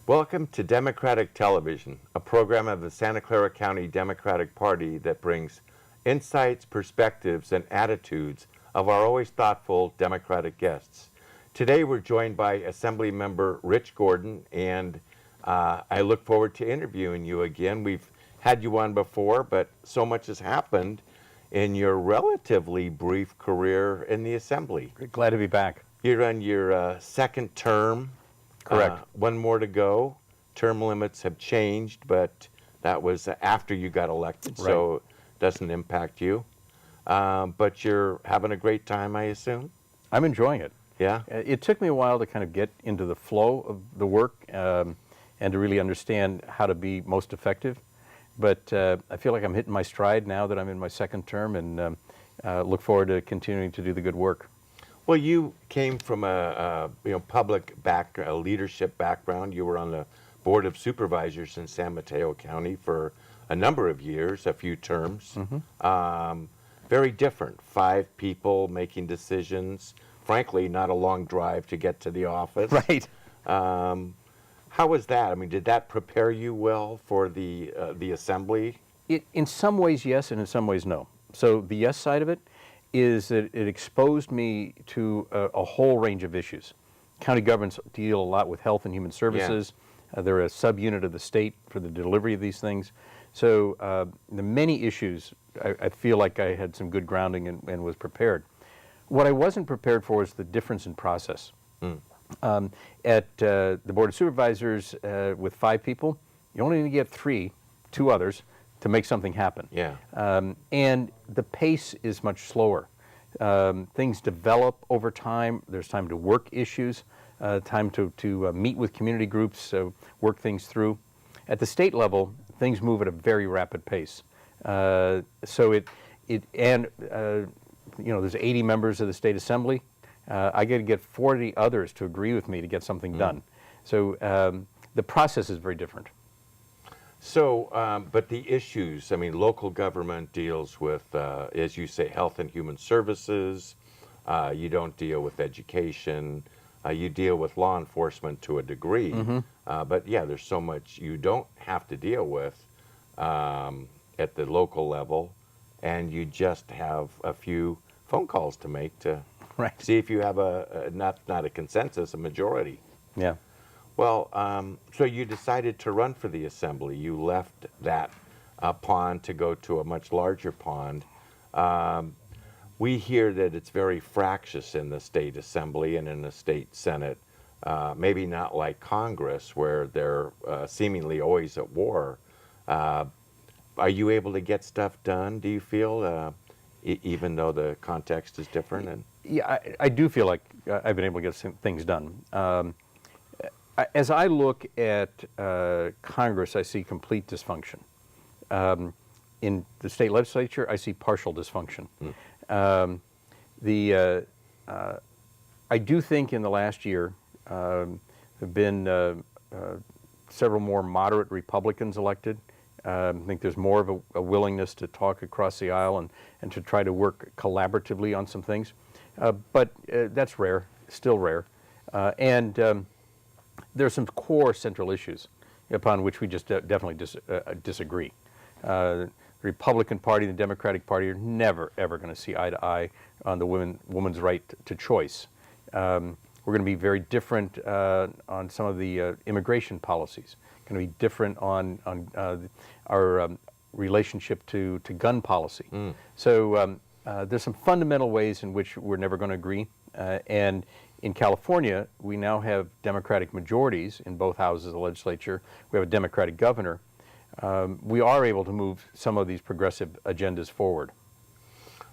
Welcome to Democratic Television, a program of the Santa Clara County Democratic Party that brings insights, perspectives, and attitudes of our always thoughtful Democratic guests. Today we're joined by Assembly Member Rich Gordon, and I look forward to interviewing you again. We've had you on before, but so much has happened in your relatively brief career in the Assembly. Glad to be back. You're on your second term. Correct. One more to go. Term limits have changed, but that was after you got elected, so it doesn't impact you. But you're having a great time, I assume? I'm enjoying it. Yeah? It took me a while to kind of get into the flow of the work and to really understand how to be most effective. But I feel like I'm hitting my stride now that I'm in my second term, and look forward to continuing to do the good work. Well, you came from a public leadership background. You were on the Board of Supervisors in San Mateo County for a number of years, a few terms. Very different. 5 people making decisions. Frankly, not a long drive to get to the office. Right. How was that? I mean, did that prepare you well for the Assembly? In some ways, yes, and in some ways, no. So the yes side of it is that it exposed me to a whole range of issues. County governments deal a lot with health and human services. They're a subunit of the state for the delivery of these things. So the many issues, I feel like I had some good grounding and was prepared. What I wasn't prepared for was the difference in process. At the Board of Supervisors with 5 people, you only need to get 2 others, to make something happen. And the pace is much slower. Things develop over time. There's time to work issues, time to meet with community groups, work things through. At the state level, things move at a very rapid pace. So there's 80 members of the state assembly. I got to get 40 others to agree with me to get something done. So the process is very different. So, but the issues, I mean, local government deals with, as you say, health and human services. You don't deal with education. You deal with law enforcement to a degree. But yeah, there's so much you don't have to deal with at the local level, and you just have a few phone calls to make to see if you have not a consensus, a majority. Yeah. Well, so you decided to run for the Assembly. You left that pond to go to a much larger pond. We hear that it's very fractious in the state Assembly and in the state Senate. Maybe not like Congress, where they're seemingly always at war. Are you able to get stuff done, do you feel, even though the context is different? Yeah, I do feel like I've been able to get some things done. As I look at Congress, I see complete dysfunction. In the state legislature, I see partial dysfunction. I do think in the last year there have been several more moderate Republicans elected. I think there's more of a willingness to talk across the aisle and to try to work collaboratively on some things. But that's rare, still rare. There are some core central issues upon which we just definitely disagree. The Republican Party and the Democratic Party are never, ever going to see eye to eye on the woman's right to choice. We're going to be very different on some of the immigration policies. Going to be different on our relationship to gun policy. So there's some fundamental ways in which we're never going to agree. And in California, we now have Democratic majorities in both houses of the legislature. We have a Democratic governor. We are able to move some of these progressive agendas forward.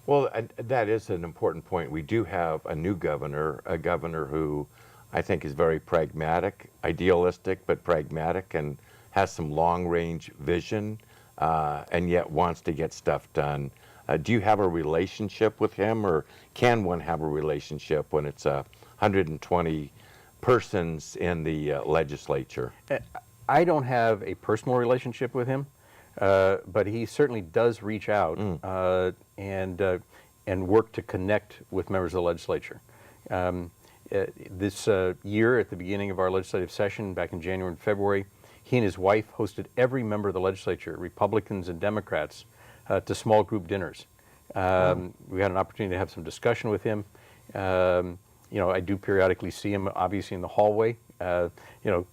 Well, that is an important point. We do have a new governor, a governor who I think is very pragmatic, idealistic, but pragmatic, and has some long-range vision, and yet wants to get stuff done. Do you have a relationship with him, or can one have a relationship when it's 120 persons in the legislature? I don't have a personal relationship with him, but he certainly does reach out and work to connect with members of the legislature. This year, at the beginning of our legislative session back in January and February, he and his wife hosted every member of the legislature, Republicans and Democrats, to small group dinners. We had an opportunity to have some discussion with him. I do periodically see him, obviously, in the hallway.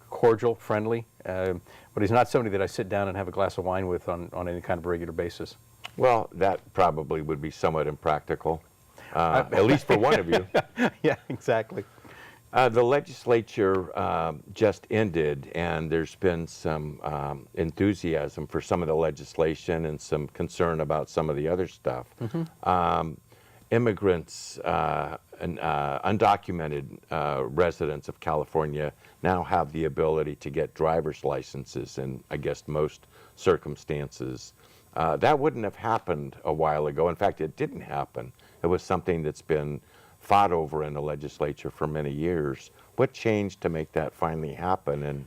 Cordial, friendly, but he's not somebody that I sit down and have a glass of wine with on any kind of regular basis. Well, that probably would be somewhat impractical, at least for one of you. Yeah, exactly. The legislature just ended, and there's been some enthusiasm for some of the legislation and some concern about some of the other stuff. Immigrants and undocumented residents of California now have the ability to get driver's licenses in, I guess, most circumstances. That wouldn't have happened a while ago. In fact, it didn't happen. It was something that's been fought over in the legislature for many years. What changed to make that finally happen, and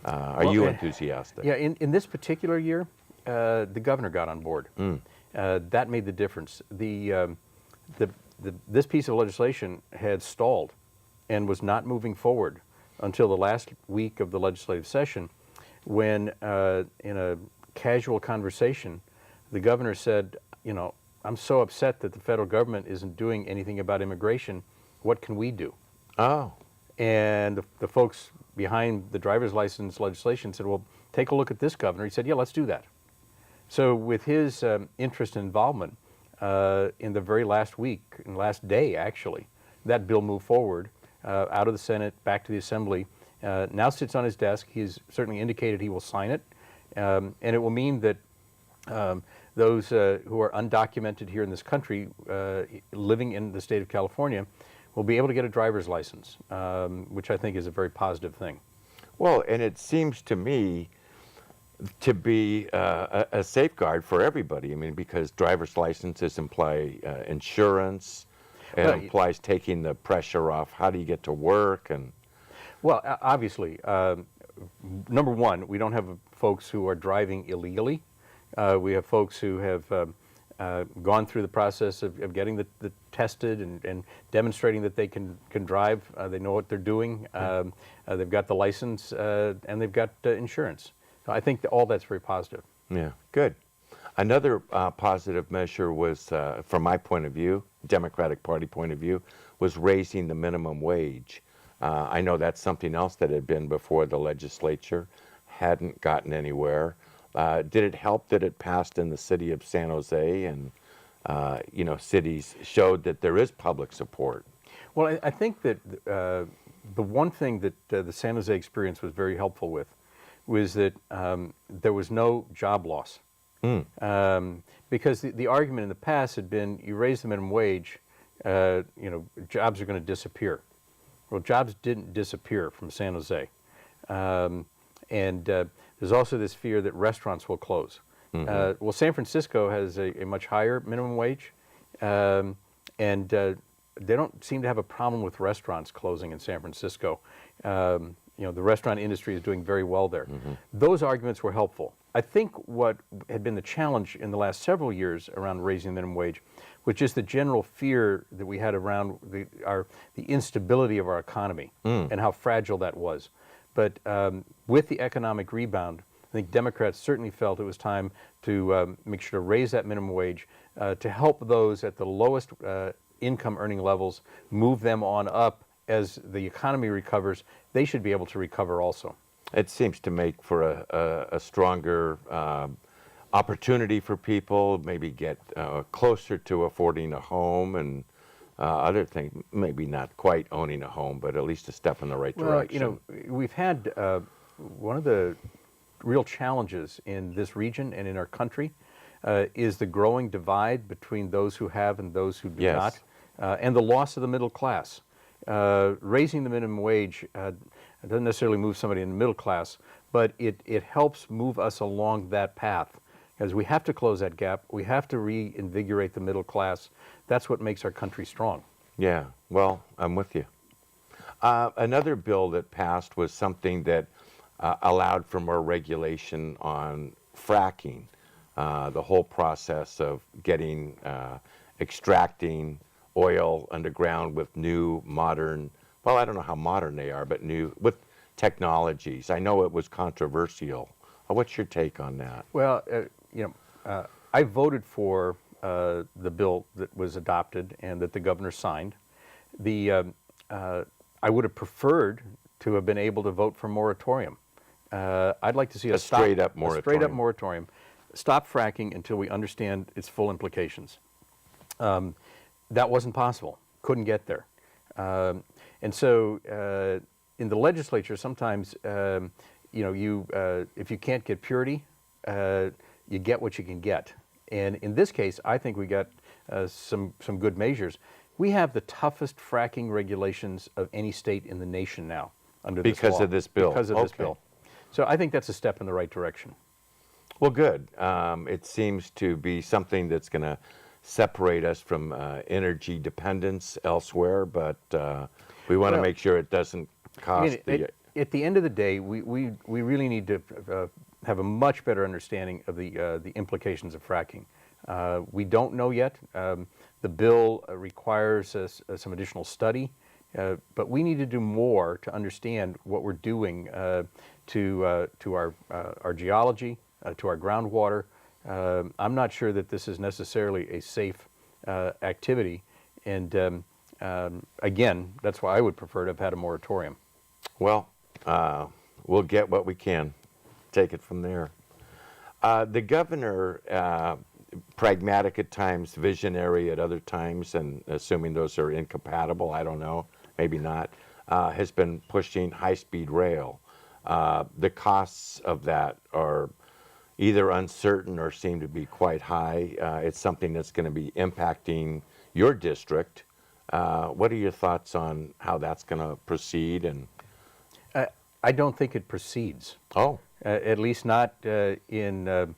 are you enthusiastic? Yeah, in this particular year, the governor got on board. That made the difference. This piece of legislation had stalled and was not moving forward until the last week of the legislative session, when in a casual conversation, the governor said, I'm so upset that the federal government isn't doing anything about immigration. What can we do? Oh. And the folks behind the driver's license legislation said, well, take a look at this, Governor. He said, yeah, let's do that. So with his interest and involvement, in the very last week, and last day actually, that bill moved forward out of the Senate, back to the Assembly, now sits on his desk. He's certainly indicated he will sign it, and it will mean that those who are undocumented here in this country, living in the state of California, will be able to get a driver's license, which I think is a very positive thing. Well, and it seems to me to be a safeguard for everybody. I mean, because driver's licenses imply insurance. It implies taking the pressure off. How do you get to work? And well, obviously, number one, we don't have folks who are driving illegally. We have folks who have gone through the process of getting the tested and demonstrating that they can drive. They know what they're doing. They've got the license and they've got insurance. So I think that all that's very positive. Yeah, good. Another positive measure was, from my point of view, Democratic Party point of view, was raising the minimum wage. I know that's something else that had been before the legislature, hadn't gotten anywhere. Did it help that it passed in the city of San Jose, and cities showed that there is public support? Well, I think that the one thing that the San Jose experience was very helpful with was that there was no job loss. Because the argument in the past had been, you raise the minimum wage, jobs are going to disappear. Well, jobs didn't disappear from San Jose. And there's also this fear that restaurants will close. Well, San Francisco has a much higher minimum wage, and they don't seem to have a problem with restaurants closing in San Francisco. The restaurant industry is doing very well there. Those arguments were helpful. I think what had been the challenge in the last several years around raising the minimum wage was just the general fear that we had around the instability of our economy and how fragile that was. But with the economic rebound, I think Democrats certainly felt it was time to make sure to raise that minimum wage to help those at the lowest income earning levels, move them on up. As the economy recovers, they should be able to recover also. It seems to make for a stronger opportunity for people, maybe get closer to affording a home and other things, maybe not quite owning a home, but at least a step in the right direction. We've had one of the real challenges in this region and in our country is the growing divide between those who have and those who do not, and the loss of the middle class. Raising the minimum wage doesn't necessarily move somebody in the middle class, but it helps move us along that path. Because we have to close that gap. We have to reinvigorate the middle class. That's what makes our country strong. Yeah, well, I'm with you. Another bill that passed was something that allowed for more regulation on fracking, the whole process of extracting oil underground with new modern well, I don't know how modern they are, but new with technologies. I know it was controversial. What's your take on that? Well, I voted for the bill that was adopted and that the governor signed. I would have preferred to have been able to vote for moratorium. I'd like to see A straight up moratorium. A straight up moratorium. Stop fracking until we understand its full implications. That wasn't possible. Couldn't get there. And so in the legislature, sometimes if you can't get purity, you get what you can get. And in this case, I think we got some good measures. We have the toughest fracking regulations of any state in the nation now under this law. Because of this bill. Because of this bill. So I think that's a step in the right direction. Well, good. It seems to be something that's going to separate us from energy dependence elsewhere, but we want to make sure it doesn't cost at the end of the day, we really need to have a much better understanding of the implications of fracking. We don't know yet. The bill requires some additional study, but we need to do more to understand what we're doing to our geology, to our groundwater. I'm not sure that this is necessarily a safe activity, and again, that's why I would prefer to have had a moratorium. Well, we'll get what we can. Take it from there. The governor, pragmatic at times, visionary at other times, and assuming those are incompatible, I don't know, maybe not, has been pushing high-speed rail. The costs of that are either uncertain or seem to be quite high. It's something that's going to be impacting your district. What are your thoughts on how that's going to proceed? And I don't think it proceeds. Oh. At least not in the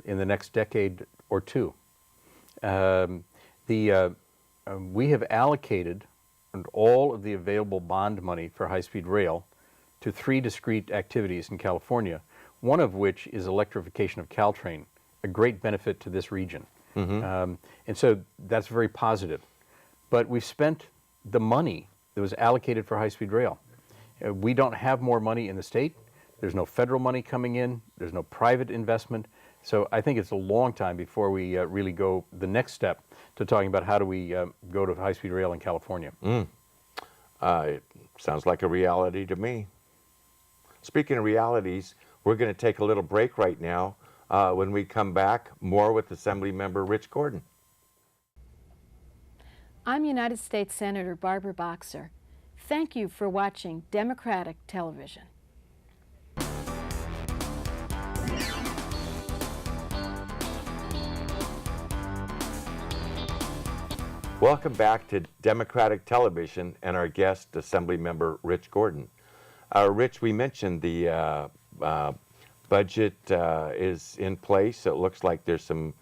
next decade or two. We have allocated all of the available bond money for high-speed rail to 3 discrete activities in California, one of which is electrification of Caltrain, a great benefit to this region. Mm-hmm. And so that's very positive. But we've spent the money that was allocated for high-speed rail. We don't have more money in the state. There's no federal money coming in. There's no private investment. So I think it's a long time before we really go the next step to talking about how do we go to high-speed rail in California. It sounds like a reality to me. Speaking of realities, we're going to take a little break right now. When we come back, more with Assemblymember Rich Gordon. I'm United States Senator Barbara Boxer. Thank you for watching Democratic Television. Welcome back to Democratic Television and our guest, Assemblymember Rich Gordon. Rich, we mentioned the budget is in place. It looks like there's some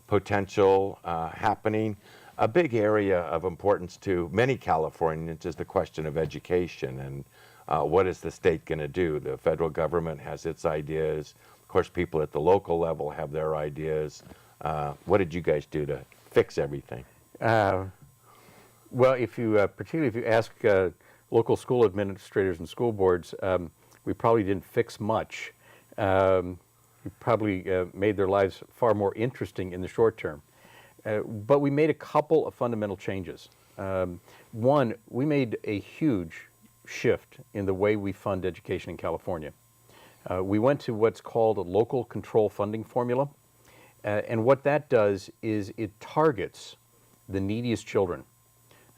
potential happening. A big area of importance to many Californians is the question of education and what is the state going to do? The federal government has its ideas. Of course, people at the local level have their ideas. What did you guys do to fix everything? Well, particularly if you ask local school administrators and school boards, we probably didn't fix much. We probably made their lives far more interesting in the short term. But we made a couple of fundamental changes. One, we made a huge shift in the way we fund education in California. We went to what's called a local control funding formula. And what that does is it targets the neediest children,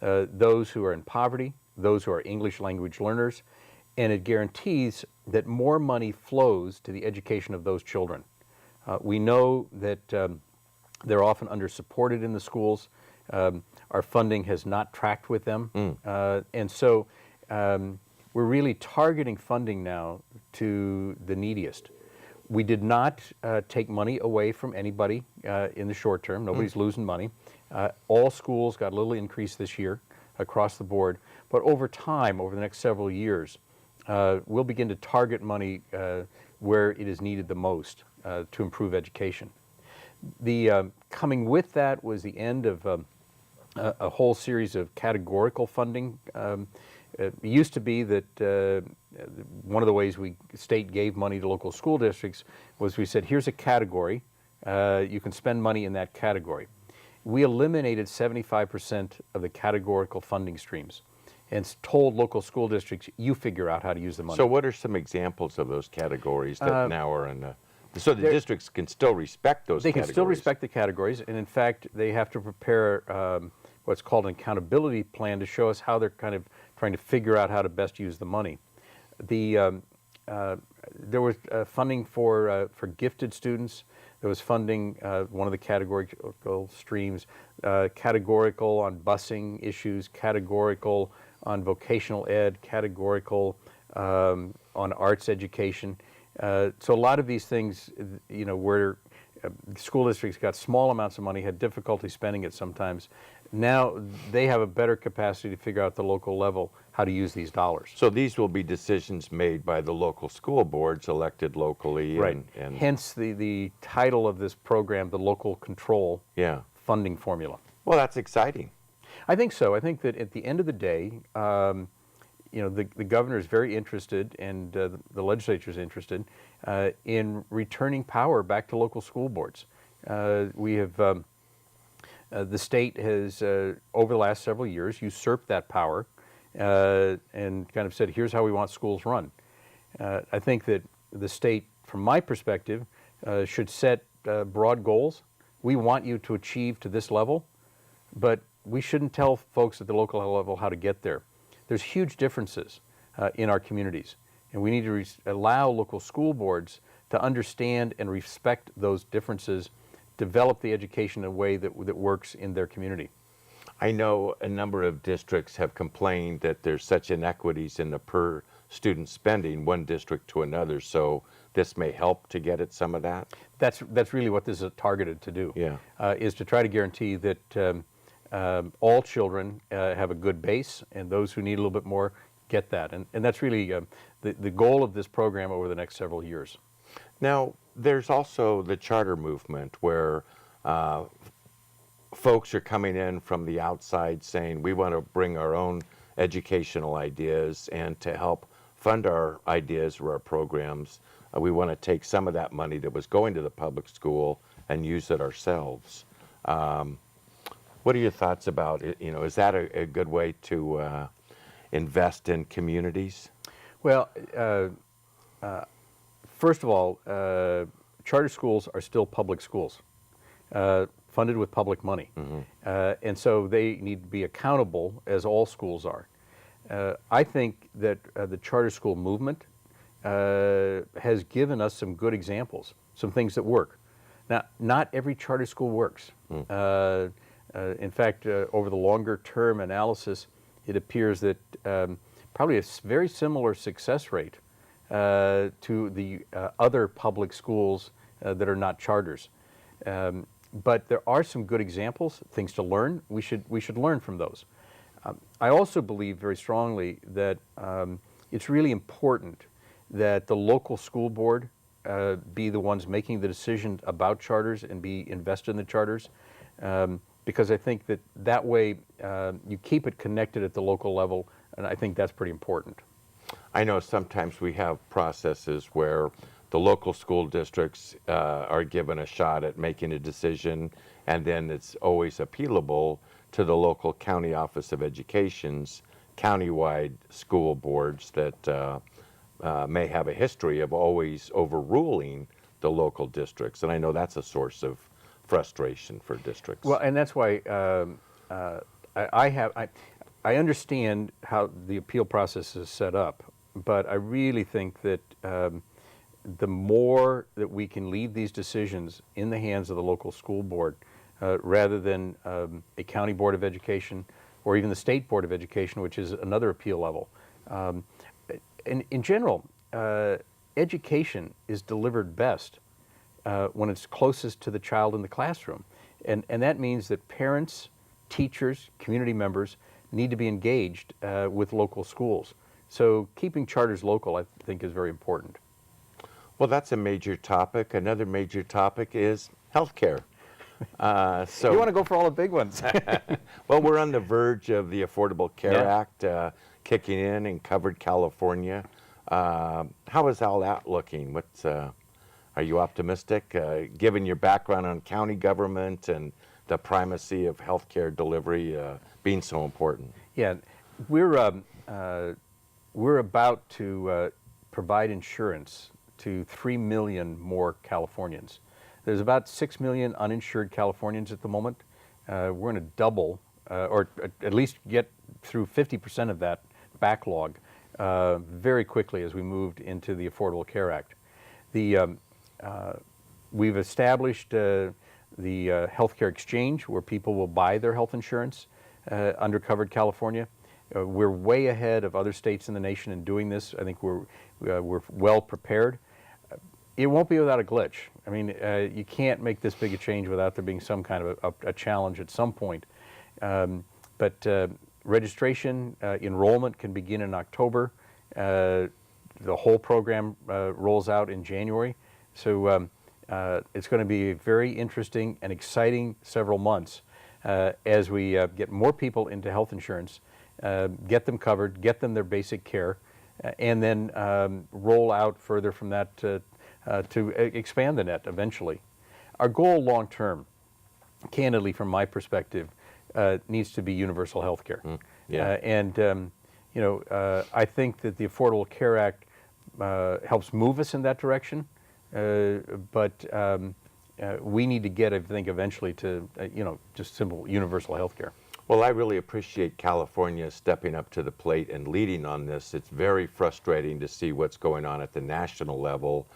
those who are in poverty, those who are English language learners, and it guarantees that more money flows to the education of those children. We know that they're often under-supported in the schools. Our funding has not tracked with them. And so we're really targeting funding now to the neediest. We did not take money away from anybody in the short term. Nobody's losing money. All schools got a little increase this year across the board. But over time, over the next several years, we'll begin to target money where it is needed the most to improve education. Coming with that was the end of a whole series of categorical funding It used to be that one of the ways state gave money to local school districts was we said, here's a category, you can spend money in that category. We eliminated 75% of the categorical funding streams and told local school districts, you figure out how to use the money. So what are some examples of those categories that now are in the, so the districts can still respect those They categories? can still respect the categories, and in fact, they have to prepare what's called an accountability plan to show us how they're kind of trying to figure out how to best use the money. There was funding for gifted students. There was funding, one of the categorical streams, categorical on busing issues, categorical on vocational ed, categorical on arts education. So a lot of these things, you know, where school districts got small amounts of money, had difficulty spending it sometimes. Now they have a better capacity to figure out at the local level how to use these dollars. So these will be decisions made by the local school boards elected locally. Right. And hence the title of this program, the Local Control yeah. Funding Formula. Well, that's exciting. I think so. I think that at the end of the day, you know, the governor is very interested, and the legislature is interested in returning power back to local school boards. We have the state has over the last several years usurped that power and kind of said, here's how we want schools run. I think that the state, from my perspective, should set broad goals. We want you to achieve to this level, but we shouldn't tell folks at the local level how to get there. There's huge differences in our communities, and we need to allow local school boards to understand and respect those differences, develop the education in a way that works in their community. I know a number of districts have complained that there's such inequities in the per student spending one district to another, so this may help to get at some of that? That's really what this is targeted to do, Yeah. Is to try to guarantee that all children have a good base, and those who need a little bit more get that. And that's really the goal of this program over the next several years. Now, there's also the charter movement where folks are coming in from the outside saying we want to bring our own educational ideas, and to help fund our ideas or our programs, we want to take some of that money that was going to the public school and use it ourselves. What are your thoughts about it? You know, is that a good way to invest in communities? Well, first of all, charter schools are still public schools, funded with public money. Mm-hmm. And so they need to be accountable, as all schools are. I think that the charter school movement has given us some good examples, some things that work. Now, not every charter school works. In fact, over the longer term analysis, it appears that probably a very similar success rate to the other public schools that are not charters. But there are some good examples, things to learn. We should learn from those. I also believe very strongly that it's really important that the local school board be the ones making the decision about charters and be invested in the charters, because I think that way you keep it connected at the local level, and I think that's pretty important. I know sometimes we have processes where the local school districts are given a shot at making a decision, and then it's always appealable to the local county office of education's countywide school boards that may have a history of always overruling the local districts. And I know that's a source of frustration for districts. Well, and that's why I understand how the appeal process is set up, but I really think that the more that we can leave these decisions in the hands of the local school board, rather than a county board of education or even the state board of education, which is another appeal level. In general, education is delivered best when it's closest to the child in the classroom. And that means that parents, teachers, community members need to be engaged with local schools. So keeping charters local, I think, is very important. Well, that's a major topic. Another major topic is healthcare. So you want to go for all the big ones. well, we're on the verge of the Affordable Care Act. kicking in covered California. How is all that looking? Are you optimistic, given your background on county government and the primacy of healthcare delivery being so important? Yeah, we're about to provide insurance to 3 million more Californians. There's about 6 million uninsured Californians at the moment. We're going to double, or at least get through 50% of that backlog very quickly as we moved into the Affordable Care Act. We've established the healthcare exchange where people will buy their health insurance under covered California. We're way ahead of other states in the nation in doing this. I think we're well prepared. It won't be without a glitch. I mean, you can't make this big a change without there being some kind of a challenge at some point. But registration, enrollment can begin in October. The whole program rolls out in January. So it's going to be a very interesting and exciting several months as we get more people into health insurance, get them covered, get them their basic care, and then roll out further from that to expand the net eventually. Our goal long term, candidly from my perspective, needs to be universal health care. I think that the Affordable Care Act helps move us in that direction, but we need to get, I think, eventually to, just simple universal health care. Well, I really appreciate California stepping up to the plate and leading on this. It's very frustrating to see what's going on at the national level,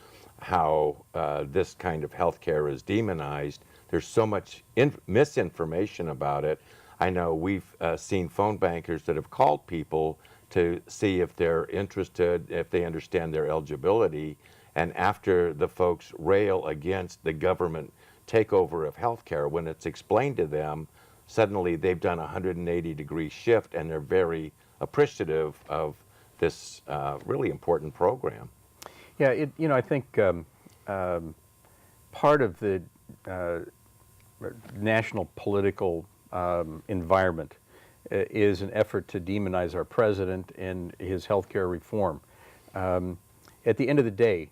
how this kind of healthcare is demonized. There's so much misinformation about it. I know we've seen phone bankers that have called people to see if they're interested, if they understand their eligibility, and after the folks rail against the government takeover of healthcare, when it's explained to them, suddenly they've done a 180-degree shift and they're very appreciative of this really important program. Yeah, I think part of the national political environment is an effort to demonize our president and his healthcare reform. At the end of the day,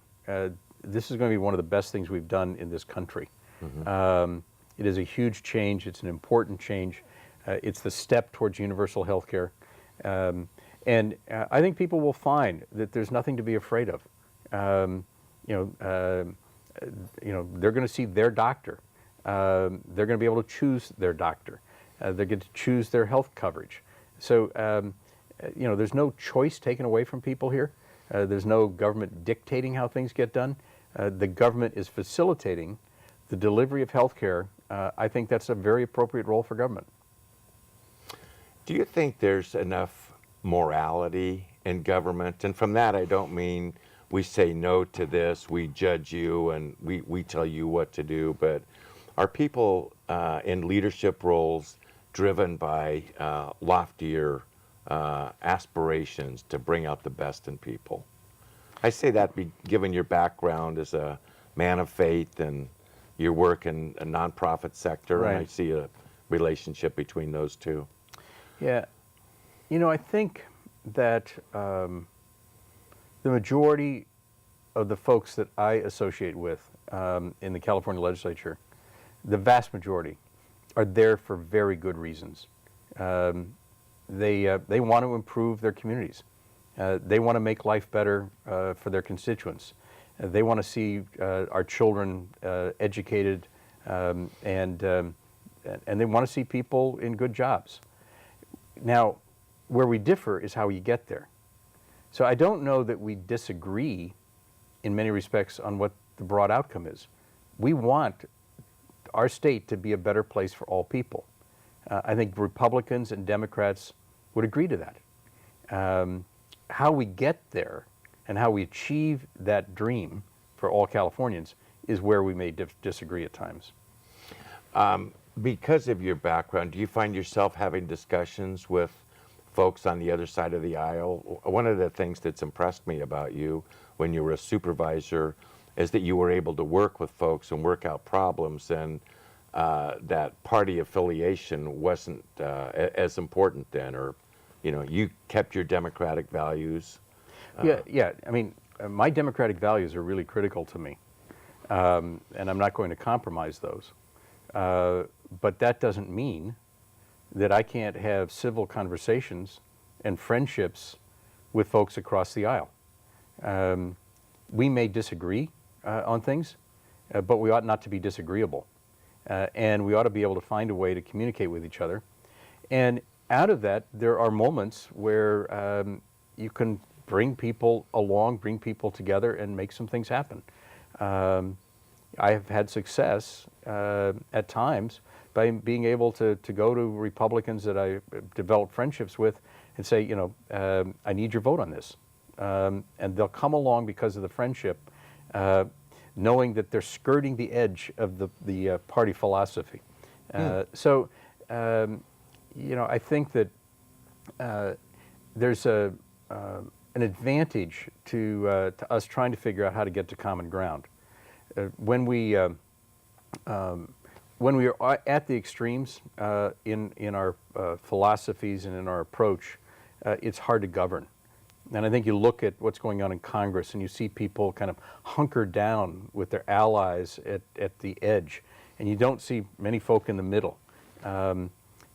this is going to be one of the best things we've done in this country. Mm-hmm. It is a huge change. It's an important change. It's the step towards universal health care. And I think people will find that there's nothing to be afraid of. They're going to see their doctor. They're going to be able to choose their doctor. They get to choose their health coverage. So, there's no choice taken away from people here. There's no government dictating how things get done. The government is facilitating the delivery of health care. I think that's a very appropriate role for government. Do you think there's enough morality in government? And from that, I don't mean we say no to this, we judge you, and we tell you what to do, but are people in leadership roles driven by loftier aspirations to bring out the best in people? I say that given your background as a man of faith and your work in a nonprofit sector, right. And I see a relationship between those two. Yeah, I think that the majority of the folks that I associate with in the California legislature, the vast majority, are there for very good reasons. They want to improve their communities. They want to make life better for their constituents. They want to see our children educated, and they want to see people in good jobs. Now, where we differ is how you get there. So I don't know that we disagree in many respects on what the broad outcome is. We want our state to be a better place for all people. I think Republicans and Democrats would agree to that. How we get there and how we achieve that dream for all Californians is where we may disagree at times. Because of your background, do you find yourself having discussions with folks on the other side of the aisle? One of the things that's impressed me about you when you were a supervisor is that you were able to work with folks and work out problems, and that party affiliation wasn't as important then, or you kept your democratic values. Yeah. I mean, my democratic values are really critical to me, and I'm not going to compromise those. But that doesn't mean that I can't have civil conversations and friendships with folks across the aisle. We may disagree on things, but we ought not to be disagreeable. And we ought to be able to find a way to communicate with each other. And out of that, there are moments where you can bring people along, bring people together, and make some things happen. I have had success at times by being able to go to Republicans that I developed friendships with and say, I need your vote on this. And they'll come along because of the friendship, knowing that they're skirting the edge of the party philosophy. So, I think that there's an advantage to us trying to figure out how to get to common ground. When we are at the extremes in our philosophies and in our approach, it's hard to govern. And I think you look at what's going on in Congress and you see people kind of hunkered down with their allies at the edge, and you don't see many folk in the middle.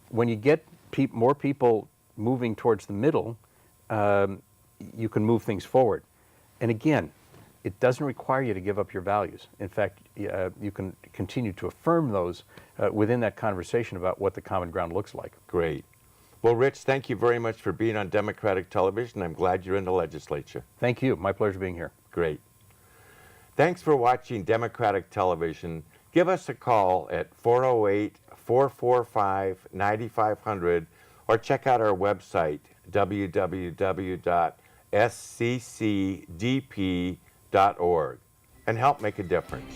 When you get more people moving towards the middle, you can move things forward. And again, it doesn't require you to give up your values. In fact, you can continue to affirm those within that conversation about what the common ground looks like. Great. Well, Rich, thank you very much for being on Democratic television. I'm glad you're in the legislature. Thank you. My pleasure being here. Great. Thanks for watching Democratic television. Give us a call at 408-445-9500 or check out our website, www.sccdp.org, and help make a difference.